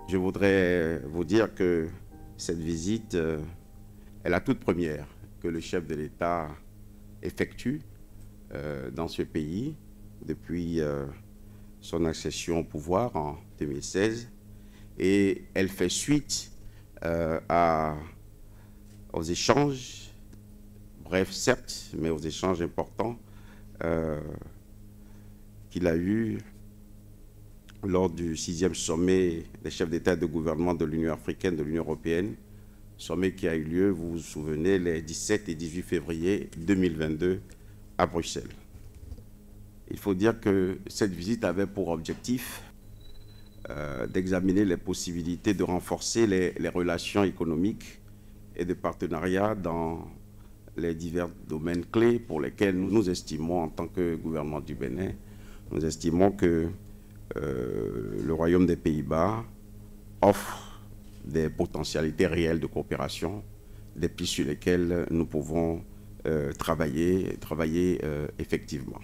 Je voudrais vous dire que cette visite est la toute première que le chef de l'État effectue dans ce pays depuis son accession au pouvoir en 2016. Et elle fait suite aux échanges, brefs certes, mais aux échanges importants qu'il a eus lors du 6e sommet des chefs d'État et de gouvernement de l'Union africaine, de l'Union européenne, sommet qui a eu lieu, vous vous souvenez, les 17 et 18 février 2022 à Bruxelles. Il faut dire que cette visite avait pour objectif d'examiner les possibilités de renforcer les relations économiques et de partenariat dans les divers domaines clés pour lesquels nous estimons, en tant que gouvernement du Bénin, nous estimons que le Royaume des Pays-Bas offre des potentialités réelles de coopération, des pistes sur lesquelles nous pouvons travailler effectivement.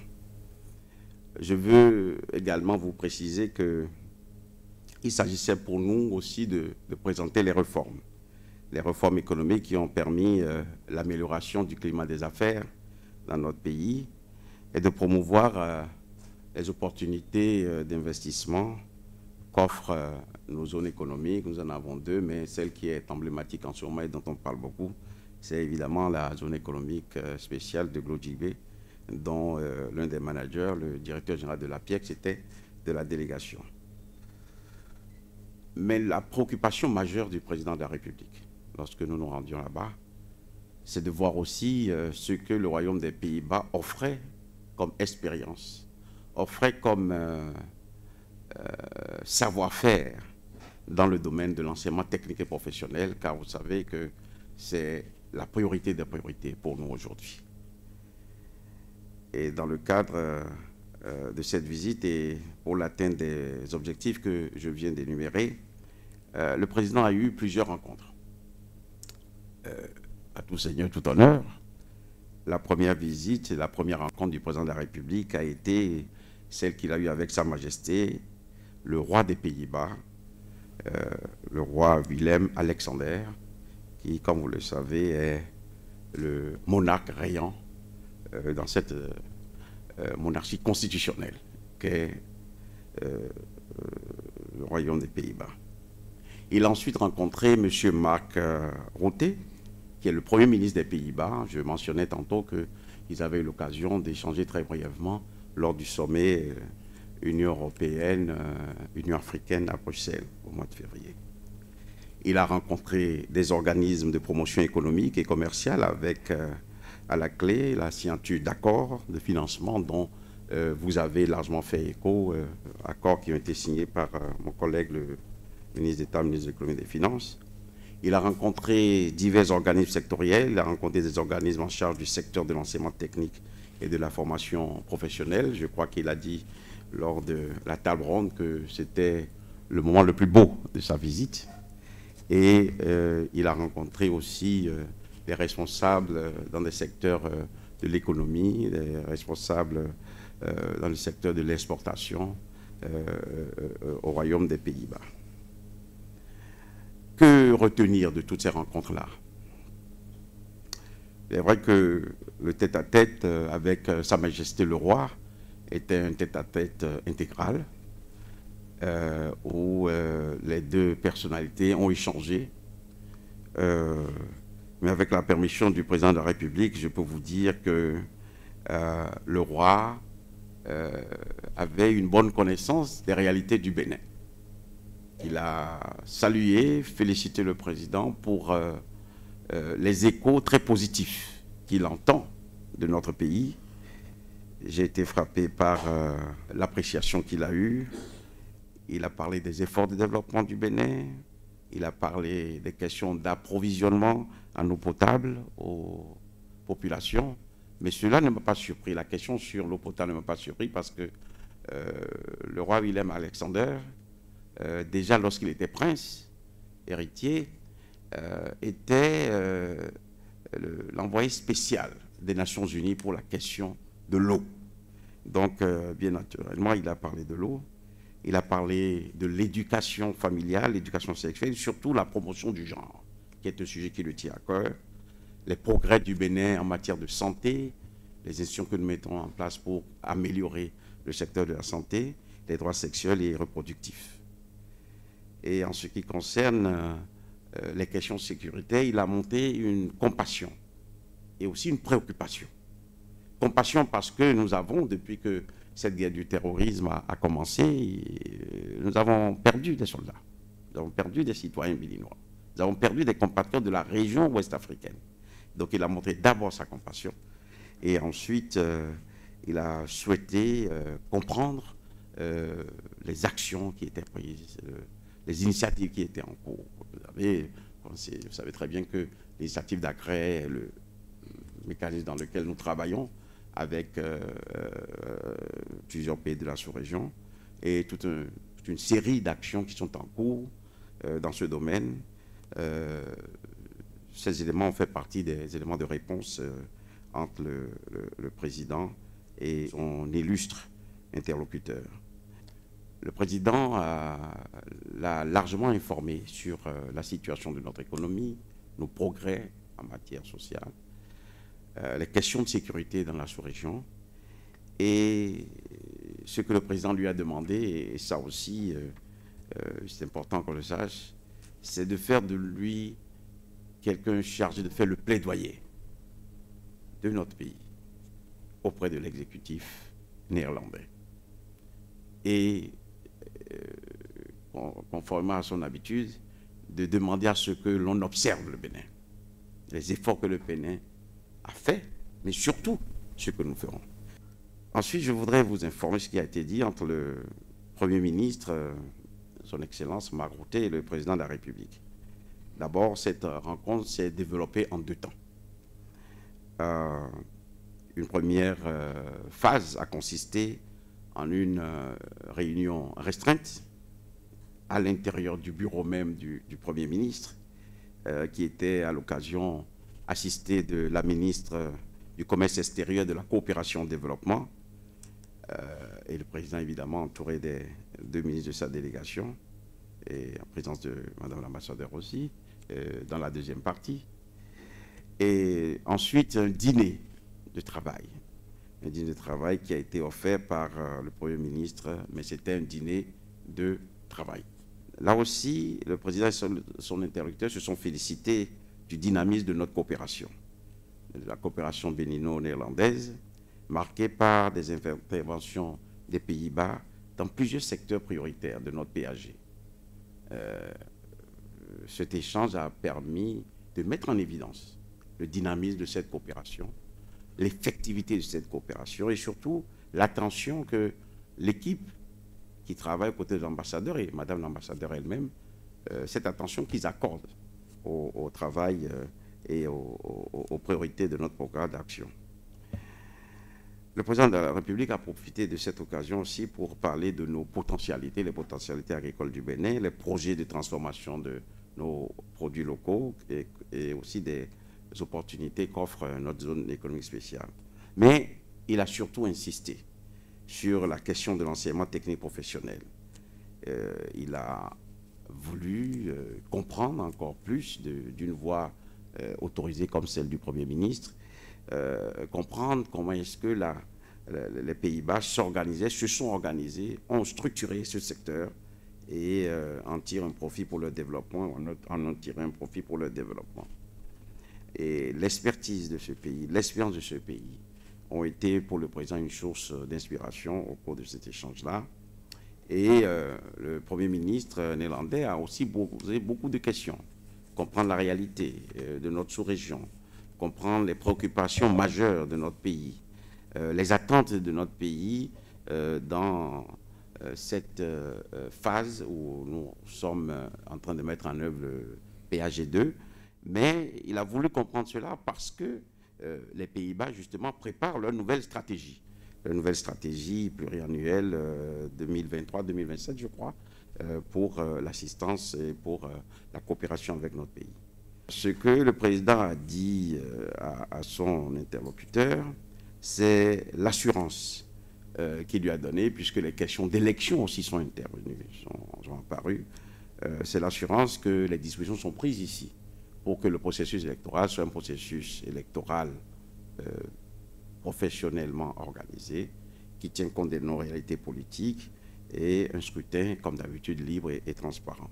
Je veux également vous préciser qu'il s'agissait pour nous aussi de présenter les réformes économiques qui ont permis l'amélioration du climat des affaires dans notre pays et de promouvoir les opportunités d'investissement qu'offrent nos zones économiques. Nous en avons deux, mais celle qui est emblématique en ce moment et dont on parle beaucoup, c'est évidemment la zone économique spéciale de Glodjibé, dont l'un des managers, le directeur général de l'APIEX, était de la délégation. Mais la préoccupation majeure du président de la République, lorsque nous nous rendions là-bas, c'est de voir aussi ce que le Royaume des Pays-Bas offrait comme expérience, offrait comme savoir-faire dans le domaine de l'enseignement technique et professionnel, car vous savez que c'est la priorité des priorités pour nous aujourd'hui. Et dans le cadre de cette visite et pour l'atteinte des objectifs que je viens d'énumérer, le président a eu plusieurs rencontres. À tout seigneur, tout honneur, la première visite, la première rencontre du président de la République a été celle qu'il a eue avec Sa Majesté, le roi des Pays-Bas, le roi Willem-Alexander, qui, comme vous le savez, est le monarque rayant dans cette monarchie constitutionnelle qu'est le Royaume des Pays-Bas. Il a ensuite rencontré M. Mark Rutte, qui est le Premier ministre des Pays-Bas. Je mentionnais tantôt qu'ils avaient eu l'occasion d'échanger très brièvement lors du sommet Union européenne, Union africaine à Bruxelles au mois de février. Il a rencontré des organismes de promotion économique et commerciale avec à la clé la signature d'accords de financement dont vous avez largement fait écho, accords qui ont été signés par mon collègue le ministre d'État, ministre de l'Économie et des Finances. Il a rencontré divers organismes sectoriels, il a rencontré des organismes en charge du secteur de l'enseignement technique et de la formation professionnelle. Je crois qu'il a dit lors de la table ronde que c'était le moment le plus beau de sa visite. Et il a rencontré aussi les responsables dans des secteurs de l'économie, les responsables dans le secteur de l'exportation au Royaume des Pays-Bas. Que retenir de toutes ces rencontres-là? C'est vrai que le tête-à-tête avec Sa Majesté le Roi était un tête-à-tête intégral où les deux personnalités ont échangé. Mais avec la permission du président de la République, je peux vous dire que le roi avait une bonne connaissance des réalités du Bénin. Il a salué, félicité le président pour les échos très positifs qu'il entend de notre pays. J'ai été frappé par l'appréciation qu'il a eue. Il a parlé des efforts de développement du Bénin. Il a parlé des questions d'approvisionnement en eau potable aux populations. Mais cela ne m'a pas surpris. La question sur l'eau potable ne m'a pas surpris parce que le roi Willem-Alexander, déjà lorsqu'il était prince, héritier, était l'envoyé spécial des Nations Unies pour la question de l'eau. Donc, bien naturellement, il a parlé de l'eau. Il a parlé de l'éducation familiale, l'éducation sexuelle, et surtout la promotion du genre, qui est un sujet qui le tient à cœur. Les progrès du Bénin en matière de santé, les institutions que nous mettons en place pour améliorer le secteur de la santé, les droits sexuels et reproductifs. Et en ce qui concerne les questions sécuritaires, il a monté une compassion et aussi une préoccupation. Compassion parce que nous avons, depuis que cette guerre du terrorisme a commencé, nous avons perdu des soldats, nous avons perdu des citoyens béninois, nous avons perdu des compatriotes de la région ouest africaine. Donc il a montré d'abord sa compassion et ensuite il a souhaité comprendre les actions qui étaient prises, les initiatives qui étaient en cours. Vous savez très bien que l'initiative d'Accra, le mécanisme dans lequel nous travaillons avec plusieurs pays de la sous-région, et toute une série d'actions qui sont en cours dans ce domaine. Ces éléments ont fait partie des éléments de réponse entre le président et son illustre interlocuteur. Le président l'a largement informé sur la situation de notre économie, nos progrès en matière sociale, les questions de sécurité dans la sous-région, et ce que le président lui a demandé, et ça aussi, c'est important qu'on le sache, c'est de faire de lui quelqu'un chargé de faire le plaidoyer de notre pays auprès de l'exécutif néerlandais. Et conformément à son habitude, de demander à ce que l'on observe le Bénin, les efforts que le Bénin a fait, mais surtout ce que nous ferons. Ensuite, je voudrais vous informer ce qui a été dit entre le Premier ministre, son Excellence Marc Rutte, et le Président de la République. D'abord, cette rencontre s'est développée en 2 temps. Une première phase a consisté en une réunion restreinte à l'intérieur du bureau même du Premier ministre, qui était à l'occasion assistée de la ministre du Commerce extérieur et de la coopération au développement, et le président évidemment entouré des 2 ministres de sa délégation, et en présence de Madame l'ambassadeur aussi, dans la deuxième partie. Et ensuite, un dîner de travail. Un dîner de travail qui a été offert par le Premier ministre, mais c'était un dîner de travail. Là aussi, le président et son interlocuteur se sont félicités du dynamisme de notre coopération, de la coopération bénino-néerlandaise, marquée par des interventions des Pays-Bas dans plusieurs secteurs prioritaires de notre PAG. Cet échange a permis de mettre en évidence le dynamisme de cette coopération, l'effectivité de cette coopération et surtout l'attention que l'équipe qui travaille aux côtés de l'ambassadeur et Madame l'ambassadeur elle-même, cette attention qu'ils accordent au travail et aux priorités de notre programme d'action. Le président de la République a profité de cette occasion aussi pour parler de nos potentialités, les potentialités agricoles du Bénin, les projets de transformation de nos produits locaux et aussi des opportunités qu'offre notre zone économique spéciale. Mais il a surtout insisté sur la question de l'enseignement technique professionnel. Il a voulu comprendre encore plus d'une voix autorisée comme celle du Premier ministre, comprendre comment est-ce que les Pays-Bas s'organisaient, se sont organisés, ont structuré ce secteur et en tirent un profit pour leur développement, en tirent un profit pour leur développement. Et l'expertise de ce pays, l'expérience de ce pays ont été pour le président une source d'inspiration au cours de cet échange-là. Et le Premier ministre néerlandais a aussi posé beaucoup de questions. Comprendre la réalité de notre sous-région, comprendre les préoccupations majeures de notre pays, les attentes de notre pays dans cette phase où nous sommes en train de mettre en œuvre le PAG2. Mais il a voulu comprendre cela parce que les Pays-Bas, justement, préparent leur nouvelle stratégie pluriannuelle 2023-2027, je crois, pour l'assistance et pour la coopération avec notre pays. Ce que le président a dit à son interlocuteur, c'est l'assurance qui lui a donné, puisque les questions d'élection aussi sont intervenues, sont apparues. C'est l'assurance que les dispositions sont prises ici pour que le processus électoral soit un processus électoral professionnellement organisé, qui tient compte de nos réalités politiques et un scrutin, comme d'habitude, libre et transparent.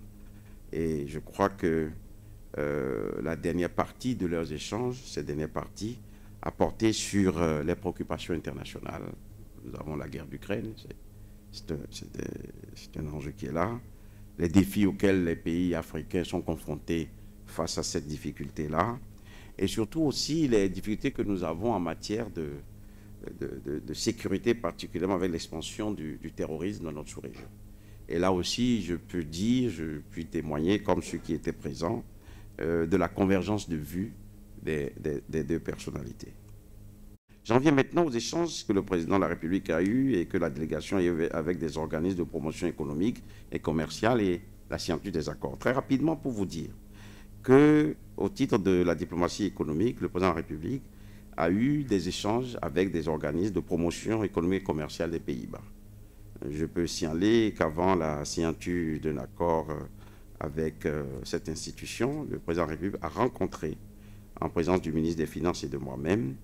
Et je crois que la dernière partie de leurs échanges, cette dernière partie, a porté sur les préoccupations internationales. Nous avons la guerre d'Ukraine, c'est un enjeu qui est là. Les défis auxquels les pays africains sont confrontés face à cette difficulté-là. Et surtout aussi les difficultés que nous avons en matière de sécurité, particulièrement avec l'expansion du terrorisme dans notre sous-région. Et là aussi, je peux dire, je puis témoigner, comme ceux qui étaient présents, de la convergence de vues des deux personnalités. J'en viens maintenant aux échanges que le président de la République a eus et que la délégation a eu avec des organismes de promotion économique et commerciale et la signature des accords. Très rapidement, pour vous dire qu'au titre de la diplomatie économique, le président de la République a eu des échanges avec des organismes de promotion économique et commerciale des Pays-Bas. Je peux signaler qu'avant la signature d'un accord avec cette institution, le président de la République a rencontré, en présence du ministre des Finances et de moi-même,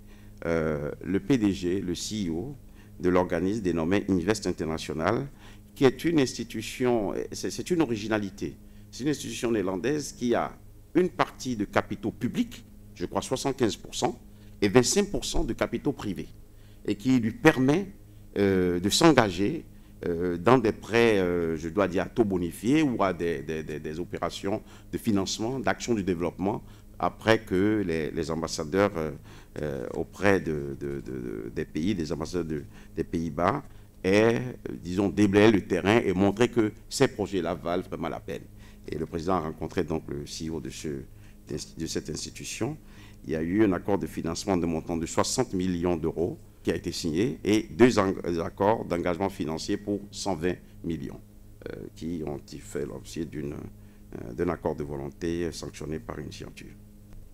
le PDG, le CEO de l'organisme dénommé Invest International, qui est une institution, c'est une originalité. C'est une institution néerlandaise qui a une partie de capitaux publics, je crois 75%, et 25% de capitaux privés, et qui lui permet de s'engager dans des prêts, je dois dire, à taux bonifié ou à des opérations de financement, d'action du développement, après que les ambassadeurs auprès des pays, des ambassadeurs des Pays-Bas, aient, disons, déblayé le terrain et montré que ces projets-là valent vraiment la peine. Et le président a rencontré donc le CEO de cette institution. Il y a eu un accord de financement de montant de 60 millions d'euros qui a été signé et deux accords d'engagement financier pour 120 millions qui ont fait l'objet d'un accord de volonté sanctionné par une signature.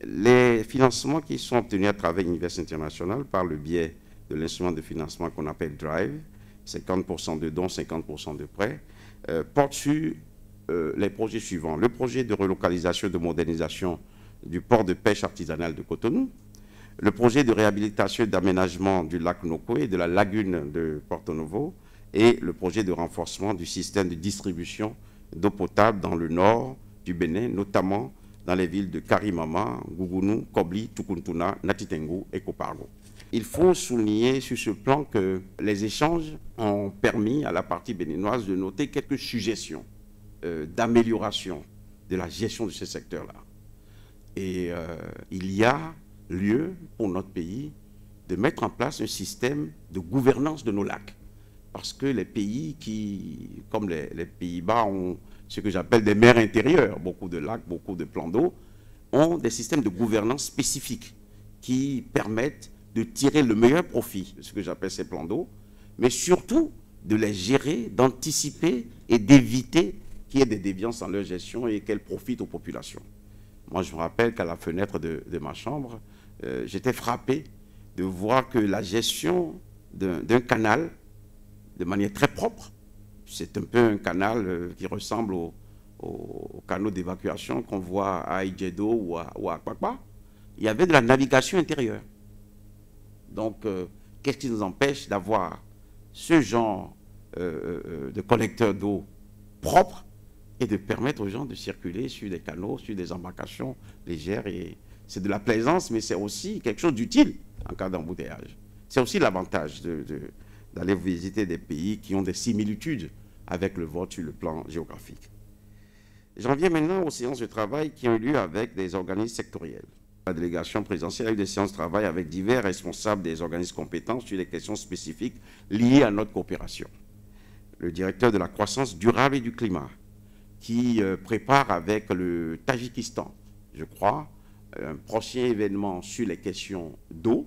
Les financements qui sont obtenus à travers Invest International par le biais de l'instrument de financement qu'on appelle DRIVE, 50% de dons, 50% de prêts, portent sur les projets suivants. Le projet de relocalisation et de modernisation du port de pêche artisanal de Cotonou, le projet de réhabilitation et d'aménagement du lac Noko et de la lagune de Porto Novo et le projet de renforcement du système de distribution d'eau potable dans le nord du Bénin, notamment dans les villes de Karimama, Gougonou, Kobli, Tukuntuna, Natitengu et Kopargo. Il faut souligner sur ce plan que les échanges ont permis à la partie béninoise de noter quelques suggestions d'amélioration de la gestion de ce secteur-là. Et il y a lieu pour notre pays de mettre en place un système de gouvernance de nos lacs. Parce que les pays qui, comme les Pays-Bas, ont ce que j'appelle des mers intérieures, beaucoup de lacs, beaucoup de plans d'eau, ont des systèmes de gouvernance spécifiques qui permettent de tirer le meilleur profit de ce que j'appelle ces plans d'eau, mais surtout de les gérer, d'anticiper et d'éviter qu'il y ait des déviances dans leur gestion et qu'elles profitent aux populations. Moi, je me rappelle qu'à la fenêtre de ma chambre, j'étais frappé de voir que la gestion d'un canal, de manière très propre, c'est un peu un canal qui ressemble aux canaux d'évacuation qu'on voit à Ijedo ou à Kwakwa, il y avait de la navigation intérieure. Donc, qu'est-ce qui nous empêche d'avoir ce genre de collecteurs d'eau propres et de permettre aux gens de circuler sur des canaux, sur des embarcations légères. Et c'est de la plaisance, mais c'est aussi quelque chose d'utile en cas d'embouteillage. C'est aussi l'avantage d'aller visiter des pays qui ont des similitudes avec le vôtre sur le plan géographique. J'en viens maintenant aux séances de travail qui ont eu lieu avec des organismes sectoriels. La délégation présidentielle a eu des séances de travail avec divers responsables des organismes compétents sur des questions spécifiques liées à notre coopération. Le directeur de la croissance durable et du climat, qui prépare avec le Tadjikistan, je crois, un prochain événement sur les questions d'eau.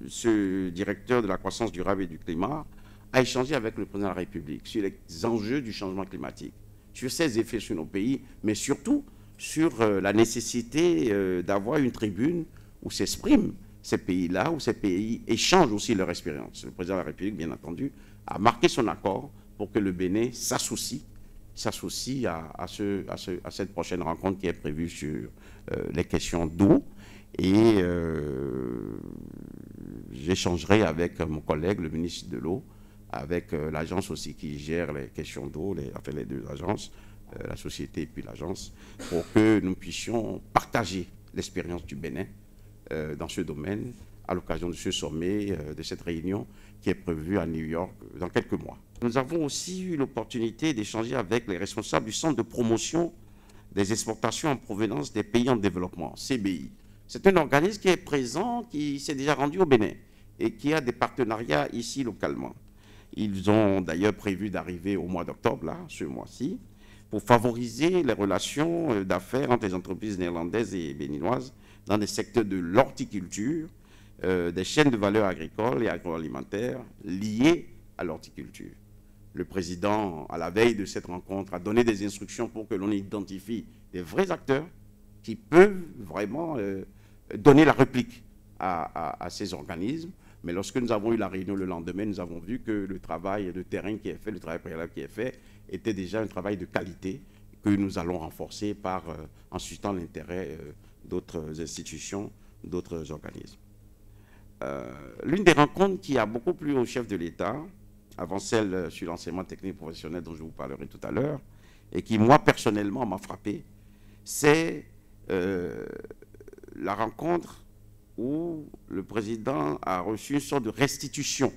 Ce directeur de la croissance durable et du climat a échangé avec le président de la République sur les enjeux du changement climatique, sur ses effets sur nos pays, mais surtout sur la nécessité d'avoir une tribune où s'expriment ces pays-là, où ces pays échangent aussi leur expérience. Le président de la République, bien entendu, a marqué son accord pour que le Bénin s'associe à cette prochaine rencontre qui est prévue sur les questions d'eau. Et j'échangerai avec mon collègue, le ministre de l'eau, avec l'agence aussi qui gère les questions d'eau, enfin les deux agences, la société et puis l'agence, pour que nous puissions partager l'expérience du Bénin dans ce domaine à l'occasion de ce sommet, de cette réunion qui est prévue à New York dans quelques mois. Nous avons aussi eu l'opportunité d'échanger avec les responsables du Centre de promotion des exportations en provenance des pays en développement, CBI. C'est un organisme qui est présent, qui s'est déjà rendu au Bénin et qui a des partenariats ici localement. Ils ont d'ailleurs prévu d'arriver au mois d'octobre, là, ce mois-ci, pour favoriser les relations d'affaires entre les entreprises néerlandaises et béninoises dans des secteurs de l'horticulture, des chaînes de valeur agricoles et agroalimentaires liées à l'horticulture. Le président, à la veille de cette rencontre, a donné des instructions pour que l'on identifie des vrais acteurs qui peuvent vraiment donner la réplique à ces organismes. Mais lorsque nous avons eu la réunion le lendemain, nous avons vu que le travail de terrain qui est fait, le travail préalable qui est fait, était déjà un travail de qualité que nous allons renforcer en suscitant l'intérêt d'autres institutions, d'autres organismes. L'une des rencontres qui a beaucoup plu au chef de l'État, avant celle sur l'enseignement technique professionnel dont je vous parlerai tout à l'heure, et qui, moi, personnellement, m'a frappé, c'est la rencontre où le président a reçu une sorte de restitution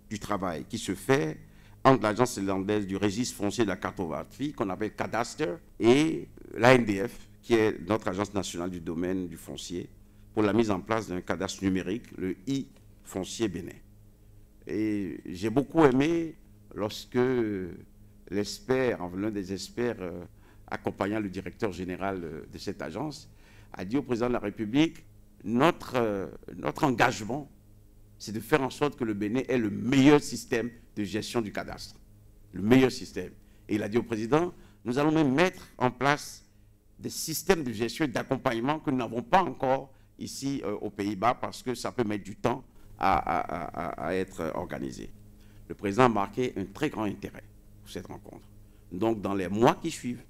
du travail qui se fait entre l'agence néerlandaise du registre foncier de la cartographie, qu'on appelle Cadastre, et l'ANDF, qui est notre agence nationale du domaine du foncier, pour la mise en place d'un cadastre numérique, le e-foncier Bénin. Et j'ai beaucoup aimé lorsque l'un des experts accompagnant le directeur général de cette agence a dit au président de la République, notre engagement, c'est de faire en sorte que le Bénin ait le meilleur système de gestion du cadastre. Le meilleur système. Et il a dit au président, nous allons même mettre en place des systèmes de gestion et d'accompagnement que nous n'avons pas encore ici aux Pays-Bas parce que ça peut mettre du temps à être organisé. Le président a marqué un très grand intérêt pour cette rencontre. Donc, dans les mois qui suivent,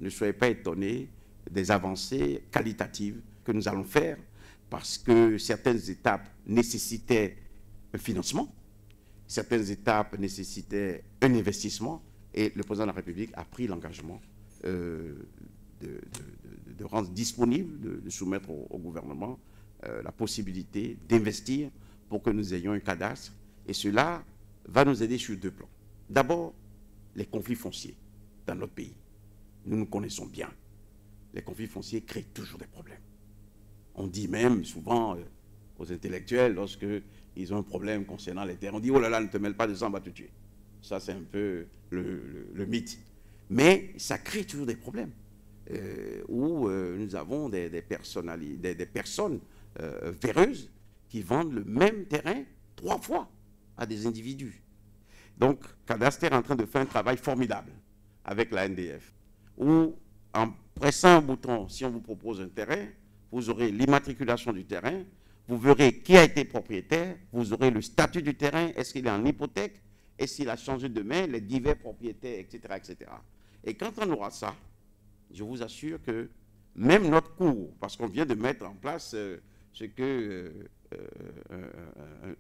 ne soyez pas étonnés des avancées qualitatives que nous allons faire parce que certaines étapes nécessitaient un financement, certaines étapes nécessitaient un investissement et le président de la République a pris l'engagement de rendre disponible, de soumettre au gouvernement la possibilité d'investir pour que nous ayons un cadastre. Et cela va nous aider sur deux plans. D'abord, les conflits fonciers dans notre pays. Nous nous connaissons bien. Les conflits fonciers créent toujours des problèmes. On dit même souvent aux intellectuels, lorsqu'ils ont un problème concernant les terres, on dit « Oh là là, ne te mêle pas de ça, on va te tuer ». Ça, c'est un peu le mythe. Mais ça crée toujours des problèmes où nous avons des personnes véreuses qui vendent le même terrain 3 fois à des individus. Donc, Cadastre est en train de faire un travail formidable avec la NDF, où en pressant un bouton, si on vous propose un terrain, vous aurez l'immatriculation du terrain, vous verrez qui a été propriétaire, vous aurez le statut du terrain, est-ce qu'il est en hypothèque, est-ce qu'il a changé de main, les divers propriétaires, etc., etc. Et quand on aura ça, je vous assure que même notre cours, parce qu'on vient de mettre en place ce que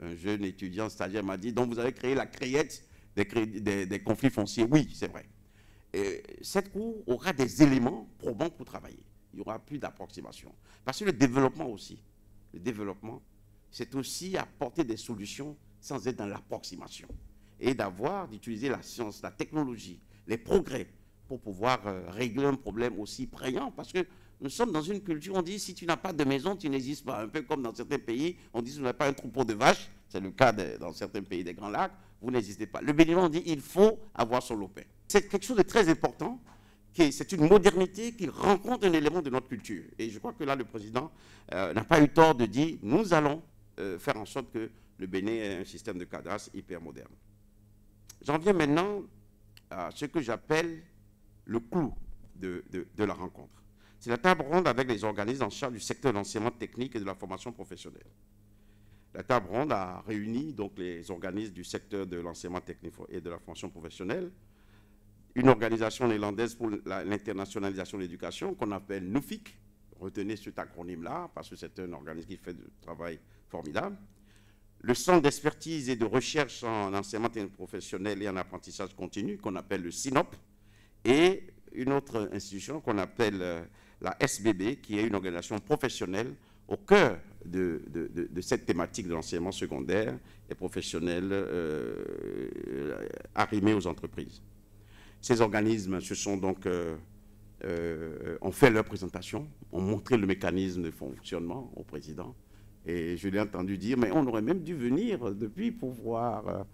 un jeune étudiant stagiaire m'a dit, donc vous avez créé la créette des conflits fonciers. Oui, c'est vrai. Et cette cour aura des éléments probants pour travailler. Il n'y aura plus d'approximation. Parce que le développement, c'est aussi apporter des solutions sans être dans l'approximation. Et d'utiliser la science, la technologie, les progrès pour pouvoir régler un problème aussi prégnant. Parce que nous sommes dans une culture, on dit, si tu n'as pas de maison, tu n'existes pas. Un peu comme dans certains pays, on dit, si vous n'avez pas un troupeau de vaches, c'est le cas dans certains pays des Grands Lacs, vous n'existez pas. Le Bénin, on dit, il faut avoir son lopin. C'est quelque chose de très important, c'est une modernité qui rencontre un élément de notre culture. Et je crois que là, le président n'a pas eu tort de dire, nous allons faire en sorte que le Bénin ait un système de cadastre hyper moderne. J'en viens maintenant à ce que j'appelle le clou de la rencontre. C'est la table ronde avec les organismes en charge du secteur de l'enseignement technique et de la formation professionnelle. La table ronde a réuni donc les organismes du secteur de l'enseignement technique et de la formation professionnelle, une organisation néerlandaise pour l'internationalisation de l'éducation qu'on appelle NUFIC. Retenez cet acronyme-là parce que c'est un organisme qui fait du travail formidable. Le Centre d'expertise et de recherche en enseignement technique professionnel et en apprentissage continu qu'on appelle le SINOP, et une autre institution qu'on appelle la SBB, qui est une organisation professionnelle au cœur de cette thématique de l'enseignement secondaire et professionnel arrimé aux entreprises. Ces organismes se sont donc, ont fait leur présentation, ont montré le mécanisme de fonctionnement au président. Et je l'ai entendu dire, mais on aurait même dû venir depuis pour pouvoir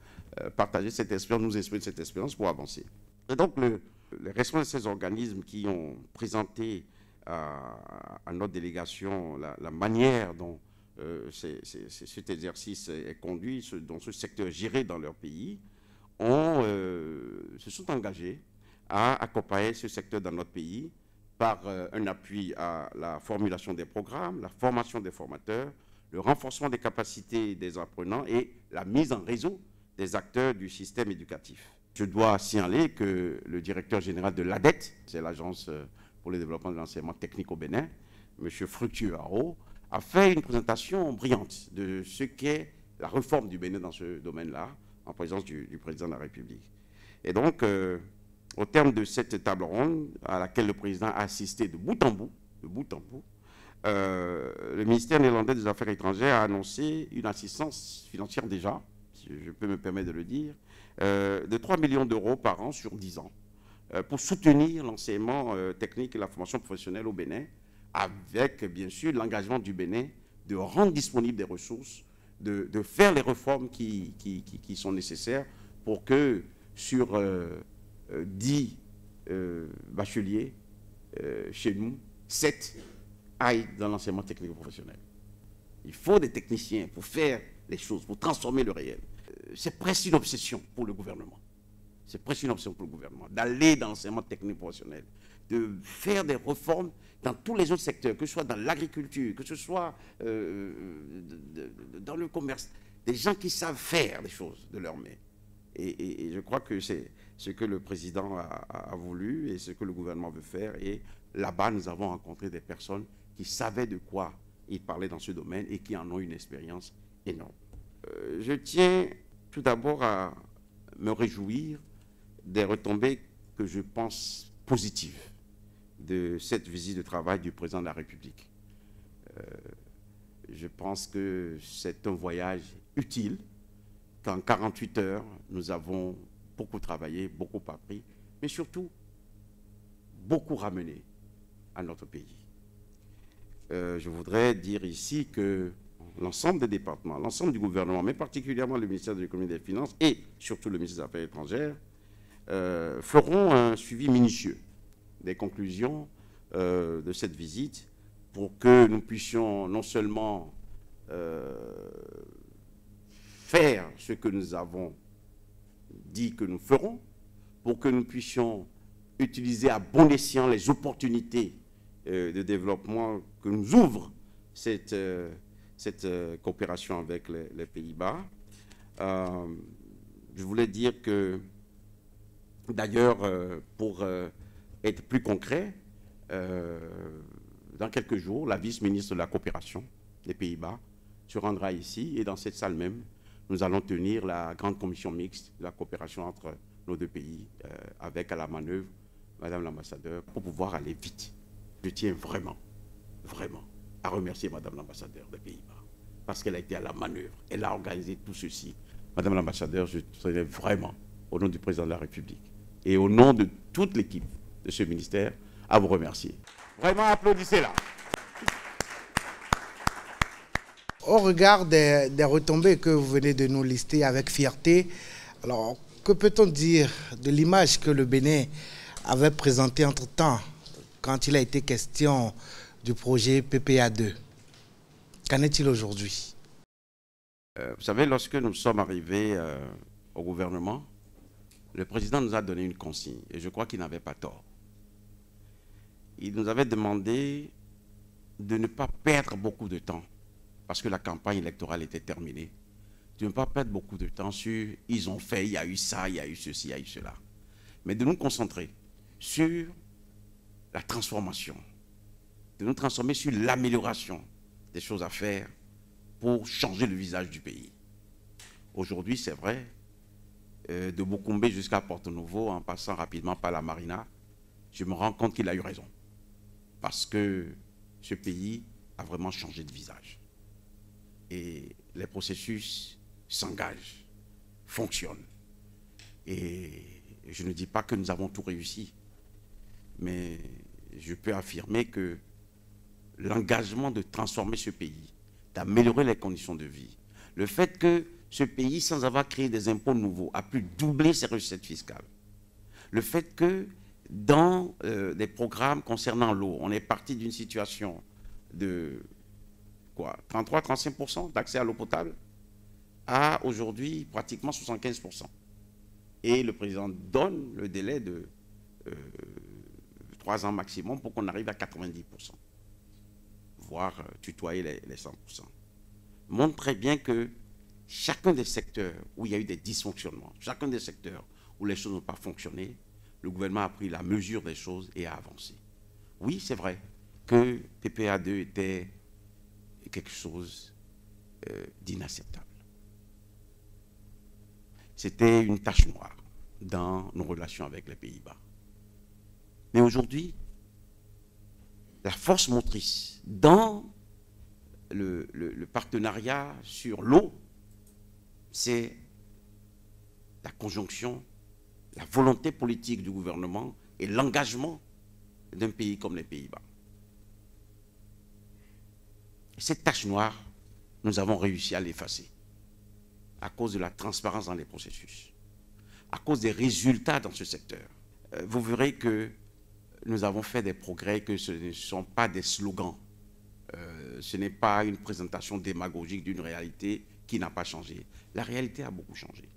partager cette expérience, nous inspirer de cette expérience pour avancer. Et donc, les responsables de ces organismes qui ont présenté à notre délégation la manière dont cet exercice est conduit, dont ce secteur est géré dans leur pays, se sont engagés à accompagner ce secteur dans notre pays par un appui à la formulation des programmes, la formation des formateurs, le renforcement des capacités des apprenants et la mise en réseau des acteurs du système éducatif. Je dois signaler que le directeur général de l'ADET, c'est l'Agence pour le développement de l'enseignement technique au Bénin, M. Fructueux Haro, a fait une présentation brillante de ce qu'est la réforme du Bénin dans ce domaine-là, en présence du président de la République. Et donc, au terme de cette table ronde, à laquelle le président a assisté de bout en bout, le ministère néerlandais des Affaires étrangères a annoncé une assistance financière déjà, si je peux me permettre de le dire, de 3 millions d'euros par an sur 10 ans, pour soutenir l'enseignement technique et la formation professionnelle au Bénin, avec bien sûr l'engagement du Bénin de rendre disponibles des ressources, de faire les réformes qui sont nécessaires pour que sur 10 bacheliers chez nous, 7 aillent dans l'enseignement technique et professionnel. Il faut des techniciens pour faire les choses, pour transformer le réel. C'est presque une obsession pour le gouvernement. C'est presque une option pour le gouvernement, d'aller dans l'enseignement technique professionnel, de faire des réformes dans tous les autres secteurs, que ce soit dans l'agriculture, que ce soit dans le commerce, des gens qui savent faire les choses de leurs mains. Et je crois que c'est ce que le président a voulu et ce que le gouvernement veut faire. Et là-bas, nous avons rencontré des personnes qui savaient de quoi ils parlaient dans ce domaine et qui en ont une expérience énorme. Je tiens tout d'abord à me réjouir des retombées que je pense positives de cette visite de travail du président de la République. Je pense que c'est un voyage utile, qu'en 48 heures, nous avons beaucoup travaillé, beaucoup appris, mais surtout beaucoup ramené à notre pays. Je voudrais dire ici que l'ensemble des départements, l'ensemble du gouvernement, mais particulièrement le ministère de l'Économie et des Finances et surtout le ministère des Affaires étrangères, feront un suivi minutieux des conclusions de cette visite pour que nous puissions non seulement faire ce que nous avons dit que nous ferons, pour que nous puissions utiliser à bon escient les opportunités de développement que nous ouvre cette coopération avec les Pays-Bas. Je voulais dire que, d'ailleurs, pour être plus concret, dans quelques jours, la vice-ministre de la coopération des Pays-Bas se rendra ici et dans cette salle même, nous allons tenir la grande commission mixte de la coopération entre nos deux pays avec à la manœuvre Madame l'ambassadeur pour pouvoir aller vite. Je tiens vraiment, vraiment à remercier Madame l'ambassadeur des Pays-Bas parce qu'elle a été à la manœuvre. Elle a organisé tout ceci. Madame l'ambassadeur, je tenais vraiment, au nom du président de la République et au nom de toute l'équipe de ce ministère, à vous remercier. Vraiment, applaudissez-la. Au regard des retombées que vous venez de nous lister avec fierté, alors que peut-on dire de l'image que le Bénin avait présentée entre-temps quand il a été question du projet PPA2? Qu'en est-il aujourd'hui? Vous savez, lorsque nous sommes arrivés au gouvernement, le président nous a donné une consigne et je crois qu'il n'avait pas tort. Il nous avait demandé de ne pas perdre beaucoup de temps parce que la campagne électorale était terminée, de ne pas perdre beaucoup de temps sur « ils ont fait, il y a eu ça, il y a eu ceci, il y a eu cela ». Mais de nous concentrer sur la transformation, de nous transformer sur l'amélioration des choses à faire pour changer le visage du pays. Aujourd'hui, c'est vrai, de Boukoumbe jusqu'à Porto-Novo, en passant rapidement par la Marina, je me rends compte qu'il a eu raison. Parce que ce pays a vraiment changé de visage. Et les processus s'engagent, fonctionnent. Et je ne dis pas que nous avons tout réussi, mais je peux affirmer que l'engagement de transformer ce pays, d'améliorer les conditions de vie, le fait que ce pays, sans avoir créé des impôts nouveaux, a pu doubler ses recettes fiscales, le fait que dans des programmes concernant l'eau, on est parti d'une situation de 33-35% d'accès à l'eau potable à aujourd'hui pratiquement 75%. Et le président donne le délai de 3 ans maximum pour qu'on arrive à 90%, voire tutoyer les 100%. Montre très bien que chacun des secteurs où il y a eu des dysfonctionnements, chacun des secteurs où les choses n'ont pas fonctionné, le gouvernement a pris la mesure des choses et a avancé. Oui, c'est vrai que PPA2 était quelque chose d'inacceptable. C'était une tache noire dans nos relations avec les Pays-Bas. Mais aujourd'hui, la force motrice dans le partenariat sur l'eau, c'est la conjonction, la volonté politique du gouvernement et l'engagement d'un pays comme les Pays-Bas. Cette tache noire, nous avons réussi à l'effacer à cause de la transparence dans les processus, à cause des résultats dans ce secteur. Vous verrez que nous avons fait des progrès, que ce ne sont pas des slogans, ce n'est pas une présentation démagogique d'une réalité qui n'a pas changé. La réalité a beaucoup changé.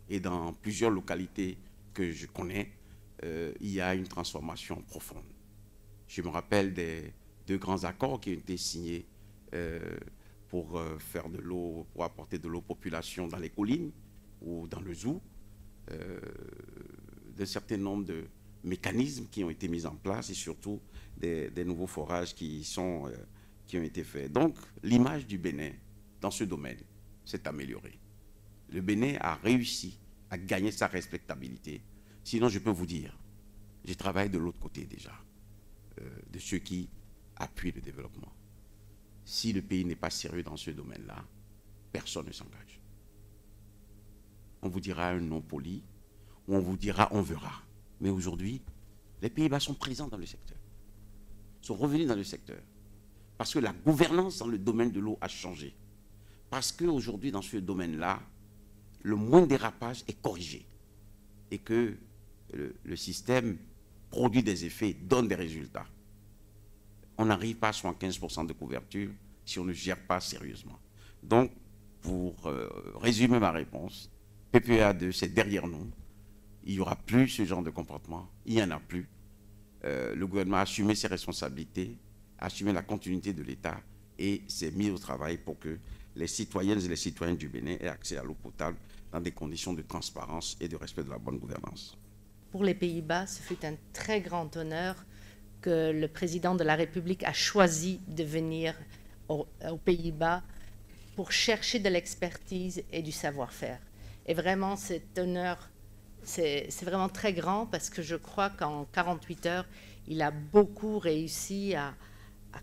Et dans plusieurs localités que je connais, il y a une transformation profonde. Je me rappelle des 2 grands accords qui ont été signés pour faire de l'eau, pour apporter de l'eau aux populations dans les collines ou dans le zoo, d'un certain nombre de mécanismes qui ont été mis en place et surtout des nouveaux forages qui ont été faits. Donc, l'image du Bénin dans ce domaine s'est améliorée. Le Bénin a réussi à gagner sa respectabilité. Sinon, je peux vous dire, je travaille de l'autre côté déjà, de ceux qui appuient le développement. Si le pays n'est pas sérieux dans ce domaine-là, personne ne s'engage. On vous dira un non poli, ou on vous dira on verra. Mais aujourd'hui, les Pays-Bas sont présents dans le secteur, sont revenus dans le secteur, parce que la gouvernance dans le domaine de l'eau a changé. Parce qu'aujourd'hui, dans ce domaine-là, le moindre dérapage est corrigé. Et que le système produit des effets, donne des résultats. On n'arrive pas à 75% de couverture si on ne gère pas sérieusement. Donc, pour résumer ma réponse, PPA2, c'est derrière nous. Il n'y aura plus ce genre de comportement. Il n'y en a plus. Le gouvernement a assumé ses responsabilités, a assumé la continuité de l'État et s'est mis au travail pour que les citoyennes et les citoyens du Bénin aient accès à l'eau potable dans des conditions de transparence et de respect de la bonne gouvernance. Pour les Pays-Bas, ce fut un très grand honneur que le président de la République a choisi de venir aux Pays-Bas pour chercher de l'expertise et du savoir-faire. Et vraiment, cet honneur, c'est vraiment très grand parce que je crois qu'en 48 heures, il a beaucoup réussi à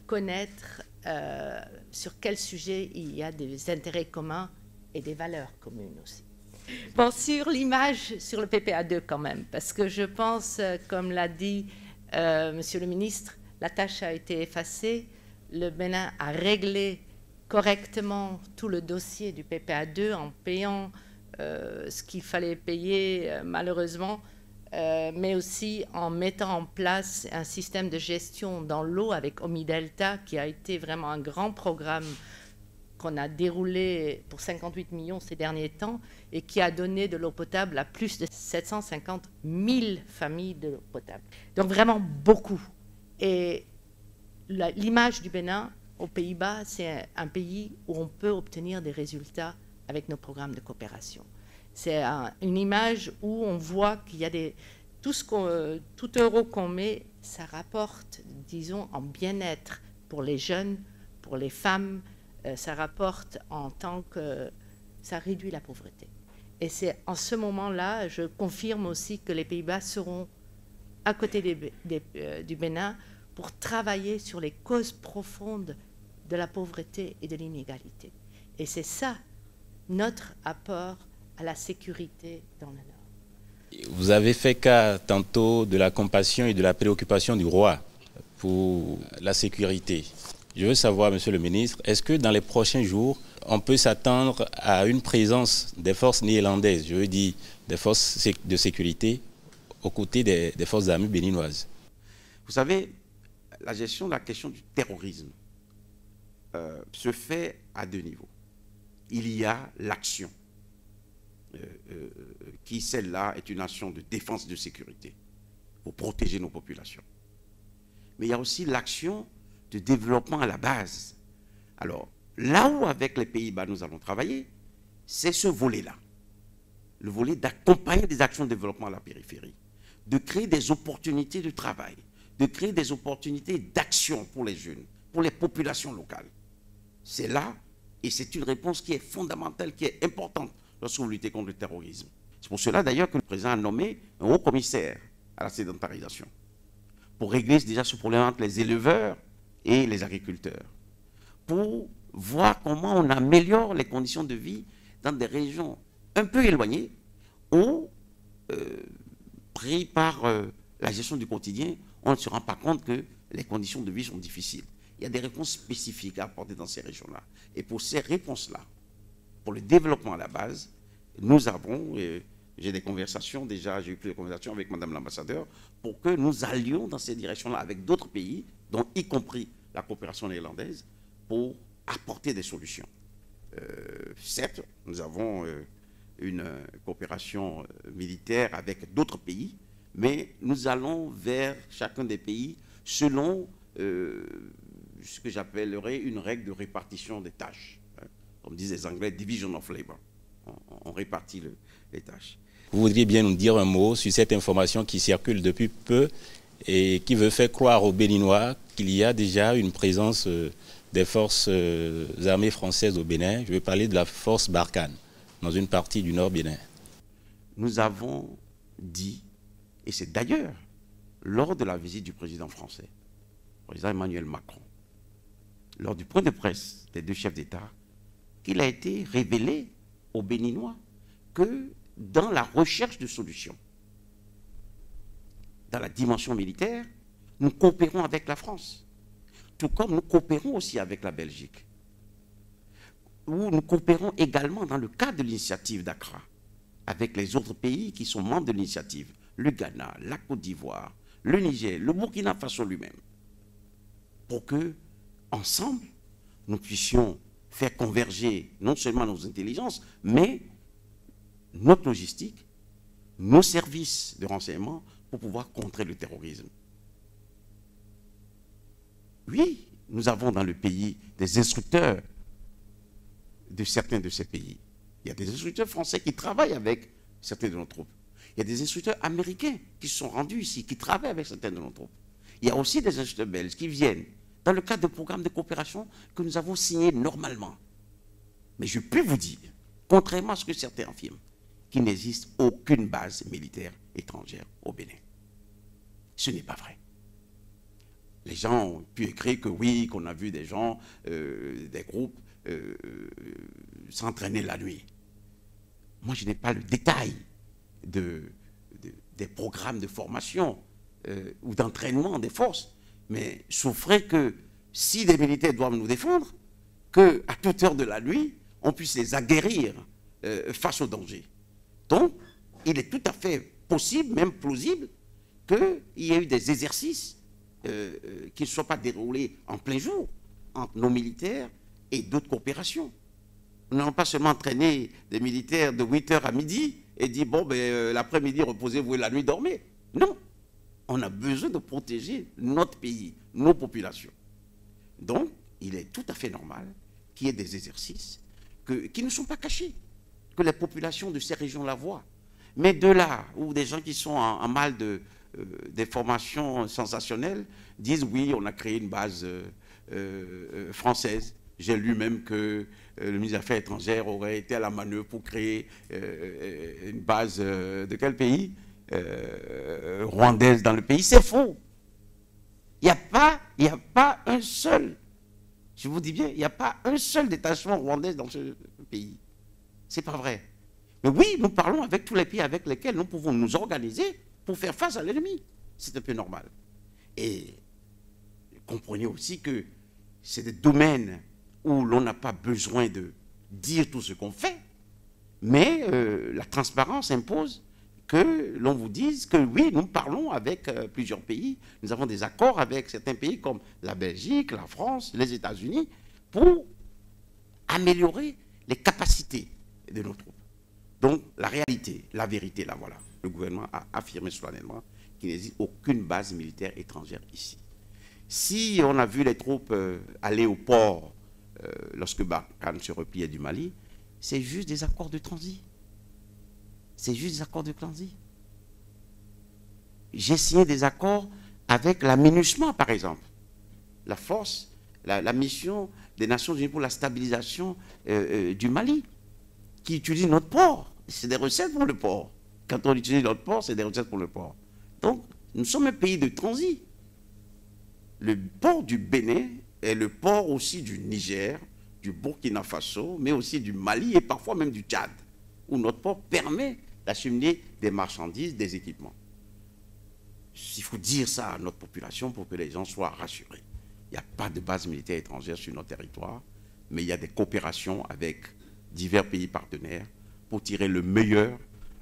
connaître sur quel sujet il y a des intérêts communs et des valeurs communes aussi. Bon, sur l'image, sur le PPA2 quand même, parce que je pense, comme l'a dit Monsieur le ministre, la tâche a été effacée, le Bénin a réglé correctement tout le dossier du PPA2 en payant ce qu'il fallait payer malheureusement, mais aussi en mettant en place un système de gestion dans l'eau avec Omi-Delta qui a été vraiment un grand programme qu'on a déroulé pour 58 millions ces derniers temps et qui a donné de l'eau potable à plus de 750 000 familles de l'eau potable. Donc vraiment beaucoup. Et l'image du Bénin aux Pays-Bas, c'est un pays où on peut obtenir des résultats avec nos programmes de coopération. C'est une image où on voit qu'il y a tout euro qu'on met, ça rapporte, disons, en bien-être pour les jeunes, pour les femmes, ça rapporte en tant que ça réduit la pauvreté. Et c'est en ce moment-là, je confirme aussi que les Pays-Bas seront à côté du Bénin pour travailler sur les causes profondes de la pauvreté et de l'inégalité. Et c'est ça notre apport à la sécurité dans le Nord. Vous avez fait cas tantôt de la compassion et de la préoccupation du roi pour la sécurité. Je veux savoir, Monsieur le ministre, est-ce que dans les prochains jours, on peut s'attendre à une présence des forces néerlandaises, je veux dire des forces de sécurité, aux côtés des forces armées béninoises? Vous savez, la gestion de la question du terrorisme se fait à deux niveaux. Il y a l'action, qui celle-là est une action de défense et de sécurité, pour protéger nos populations. Mais il y a aussi l'action de développement à la base. Alors, là où avec les Pays-Bas nous allons travailler, c'est ce volet-là. Le volet d'accompagner des actions de développement à la périphérie, de créer des opportunités de travail, de créer des opportunités d'action pour les jeunes, pour les populations locales. C'est là, et c'est une réponse qui est fondamentale, qui est importante lorsque vous luttez contre le terrorisme. C'est pour cela d'ailleurs que le président a nommé un haut commissaire à la sédentarisation, pour régler déjà ce problème entre les éleveurs et les agriculteurs, pour voir comment on améliore les conditions de vie dans des régions un peu éloignées où, pris par la gestion du quotidien, on ne se rend pas compte que les conditions de vie sont difficiles. Il y a des réponses spécifiques à apporter dans ces régions-là. Et pour ces réponses-là, pour le développement à la base, nous avons, j'ai des conversations déjà, j'ai eu plusieurs conversations avec Madame l'ambassadeur, pour que nous allions dans ces directions-là avec d'autres pays, dont y compris la coopération néerlandaise, pour apporter des solutions. Certes, nous avons une coopération militaire avec d'autres pays, mais nous allons vers chacun des pays selon ce que j'appellerais une règle de répartition des tâches. Comme disent les Anglais, division of labor. On répartit les tâches. Vous voudriez bien nous dire un mot sur cette information qui circule depuis peu et qui veut faire croire aux Béninois qu'il y a déjà une présence des forces armées françaises au Bénin. Je veux parler de la force Barkhane, dans une partie du nord Bénin. Nous avons dit, et c'est d'ailleurs lors de la visite du président français, le président Emmanuel Macron, lors du point de presse des deux chefs d'État, qu'il a été révélé aux Béninois que dans la recherche de solutions, dans la dimension militaire, nous coopérons avec la France, tout comme nous coopérons aussi avec la Belgique, où nous coopérons également dans le cadre de l'initiative d'Accra, avec les autres pays qui sont membres de l'initiative, le Ghana, la Côte d'Ivoire, le Niger, le Burkina Faso lui-même, pour que, ensemble, nous puissions faire converger non seulement nos intelligences, mais notre logistique, nos services de renseignement pour pouvoir contrer le terrorisme. Oui, nous avons dans le pays des instructeurs de certains de ces pays. Il y a des instructeurs français qui travaillent avec certains de nos troupes. Il y a des instructeurs américains qui se sont rendus ici, qui travaillent avec certains de nos troupes. Il y a aussi des instructeurs belges qui viennent dans le cadre de programmes de coopération que nous avons signés normalement. Mais je peux vous dire, contrairement à ce que certains affirment, qu'il n'existe aucune base militaire étrangère au Bénin. Ce n'est pas vrai. Les gens ont pu écrire que oui, qu'on a vu des gens, des groupes s'entraîner la nuit. Moi, je n'ai pas le détail des programmes de formation ou d'entraînement des forces, mais souffrez que si des militaires doivent nous défendre, qu'à toute heure de la nuit, on puisse les aguerrir face au danger. Donc, il est tout à fait possible, même plausible, qu'il y ait eu des exercices qui ne soient pas déroulés en plein jour entre nos militaires et d'autres coopérations. Nous n'allons pas seulement entraîner des militaires de 8h à midi et dire, bon, ben, l'après-midi, reposez-vous et la nuit, dormez. Non. On a besoin de protéger notre pays, nos populations. Donc, il est tout à fait normal qu'il y ait des exercices qui ne sont pas cachés, que les populations de ces régions la voient. Mais de là où des gens qui sont en mal des formations sensationnelles disent oui, on a créé une base française. J'ai lu même que le ministre des Affaires étrangères aurait été à la manœuvre pour créer une base de quel pays rwandaise dans le pays. C'est faux. Il n'y a pas un seul, je vous dis bien, il n'y a pas un seul détachement rwandais dans ce pays. C'est pas vrai. Mais oui, nous parlons avec tous les pays avec lesquels nous pouvons nous organiser pour faire face à l'ennemi. C'est un peu normal. Et comprenez aussi que c'est des domaines où l'on n'a pas besoin de dire tout ce qu'on fait, mais la transparence impose que l'on vous dise que oui, nous parlons avec plusieurs pays, nous avons des accords avec certains pays comme la Belgique, la France, les États-Unis, pour améliorer les capacités de nos troupes. Donc la réalité, la vérité, là voilà. Le gouvernement a affirmé solennellement qu'il n'existe aucune base militaire étrangère ici. Si on a vu les troupes aller au port lorsque Barkhane se repliait du Mali, c'est juste des accords de transit. C'est juste des accords de transit. J'ai signé des accords avec la MINUSMA, par exemple. La force, la mission des Nations Unies pour la stabilisation du Mali, qui utilise notre port. C'est des recettes pour le port. Quand on utilise notre port, c'est des recettes pour le port. Donc, nous sommes un pays de transit. Le port du Bénin est le port aussi du Niger, du Burkina Faso, mais aussi du Mali et parfois même du Tchad, où notre port permet d'acheminer des marchandises, des équipements. Il faut dire ça à notre population pour que les gens soient rassurés. Il n'y a pas de base militaire étrangère sur notre territoire, mais il y a des coopérations avec divers pays partenaires pour tirer le meilleur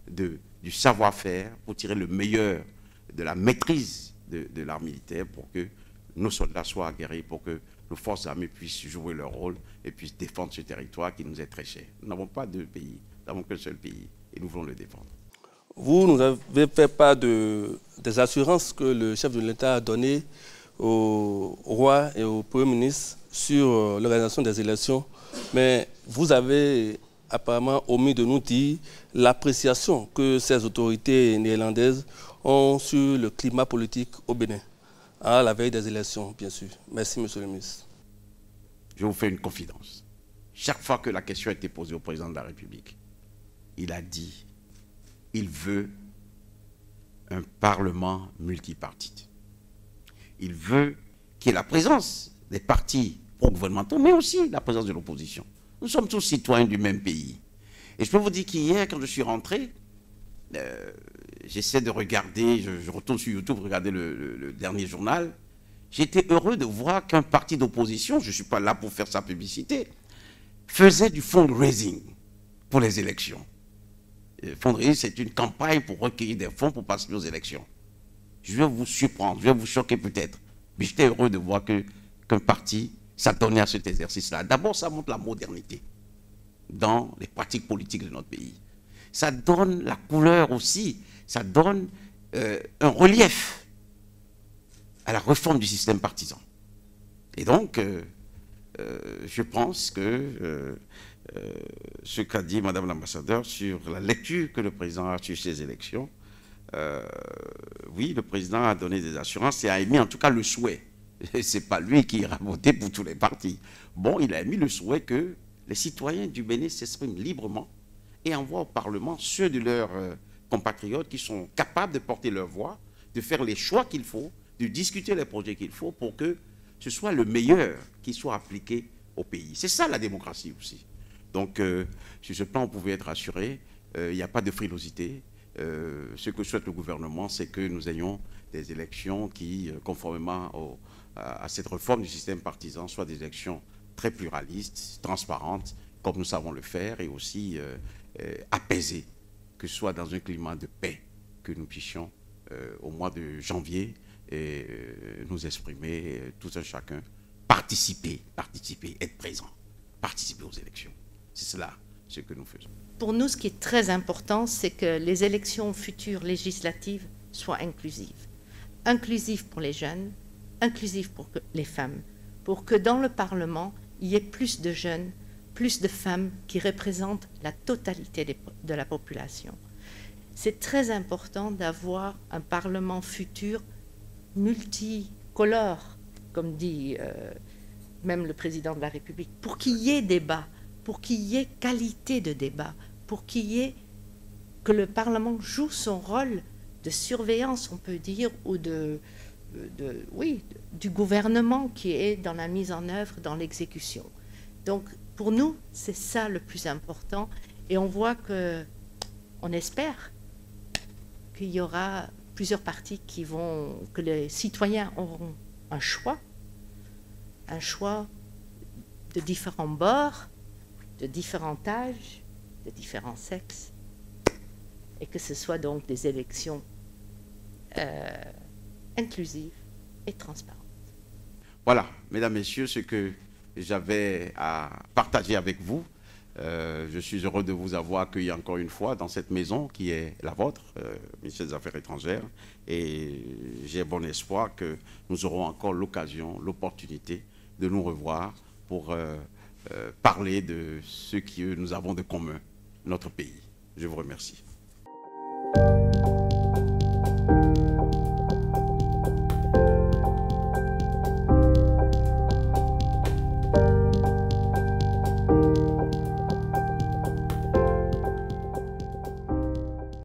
du savoir-faire, pour tirer le meilleur de la maîtrise de l'art militaire, pour que nos soldats soient aguerris, pour que nos forces armées puissent jouer leur rôle et puissent défendre ce territoire qui nous est très cher. Nous n'avons pas deux pays, nous n'avons qu'un seul pays et nous voulons le défendre. Vous nous avez fait part des assurances que le chef de l'État a données au roi et au Premier ministre sur l'organisation des élections, mais vous avez apparemment omis de nous dire l'appréciation que ces autorités néerlandaises ont sur le climat politique au Bénin, à la veille des élections, bien sûr. Merci, monsieur le ministre. Je vous fais une confidence. Chaque fois que la question a été posée au président de la République, il a dit qu'il veut un parlement multipartite. Il veut qu'il y ait la présence des partis pro-gouvernementaux, mais aussi la présence de l'opposition. Nous sommes tous citoyens du même pays. Et je peux vous dire qu'hier, quand je suis rentré, j'essaie de regarder, je retourne sur YouTube, regarder le dernier journal. J'étais heureux de voir qu'un parti d'opposition, je ne suis pas là pour faire sa publicité, faisait du fundraising pour les élections. Fundraising, c'est une campagne pour recueillir des fonds pour passer aux élections. Je vais vous surprendre, je vais vous choquer peut-être, mais j'étais heureux de voir qu'un parti s'attendait à cet exercice-là. D'abord, ça montre la modernité dans les pratiques politiques de notre pays. Ça donne la couleur aussi, ça donne un relief à la réforme du système partisan. Et donc, je pense que ce qu'a dit Madame l'ambassadeur sur la lecture que le président a sur ces élections, oui, le président a donné des assurances et a émis en tout cas le souhait. Ce n'est pas lui qui ira voter pour tous les partis. Bon, il a émis le souhait que les citoyens du Bénin s'expriment librement et envoient au Parlement ceux de leurs compatriotes qui sont capables de porter leur voix, de faire les choix qu'il faut, de discuter les projets qu'il faut pour que ce soit le meilleur qui soit appliqué au pays. C'est ça la démocratie aussi. Donc, sur ce plan, on pouvait être assuré, il n'y a pas de frilosité. Ce que souhaite le gouvernement, c'est que nous ayons des élections qui, conformément à cette réforme du système partisan, soient des élections très pluralistes, transparentes, comme nous savons le faire, et aussi apaisées, que ce soit dans un climat de paix, que nous puissions, au mois de janvier, nous exprimer, tout un chacun, participer, être présent, participer aux élections. C'est cela ce que nous faisons. Pour nous, ce qui est très important, c'est que les élections futures législatives soient inclusives. Inclusives pour les jeunes, inclusives pour les femmes, pour que dans le Parlement, il y ait plus de jeunes, plus de femmes qui représentent la totalité de la population. C'est très important d'avoir un Parlement futur multicolore, comme dit même le président de la République, pour qu'il y ait débat, pour qu'il y ait qualité de débat, pour que le Parlement joue son rôle de surveillance, on peut dire, ou du gouvernement qui est dans la mise en œuvre, dans l'exécution. Donc, pour nous, c'est ça le plus important. Et on voit on espère qu'il y aura plusieurs partis que les citoyens auront un choix de différents bords, de différents âges, de différents sexes, et que ce soit donc des élections inclusives et transparentes. Voilà, mesdames, messieurs, ce que j'avais à partager avec vous. Je suis heureux de vous avoir accueilli encore une fois dans cette maison qui est la vôtre, ministère des Affaires étrangères. Et j'ai bon espoir que nous aurons encore l'occasion, l'opportunité de nous revoir pour parler de ce que nous avons de commun, notre pays. Je vous remercie.